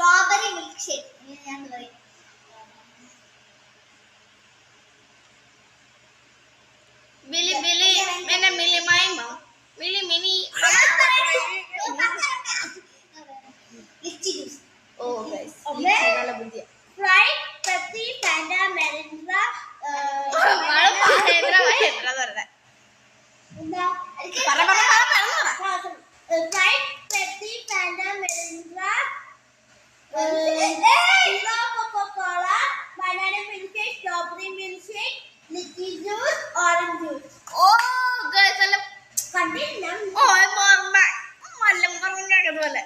Strawberry milk shake ഞാൻ പറയും. Bili mana bili main mau bili mini litchi juice. oh guys നല്ല ബുദ്ധിയാ fried Pepsi Fanta Mirinda മഴ മഹേന്ദ്ര പറഞ്ഞ എന്താ fried Pepsi Fanta Mirinda hero Coca Cola banana milk shake strawberry milk shake litchi juice orange juice. oh guys അല്ല കണ്ടില്ല oh Mallam പറഞ്ഞ പോലെ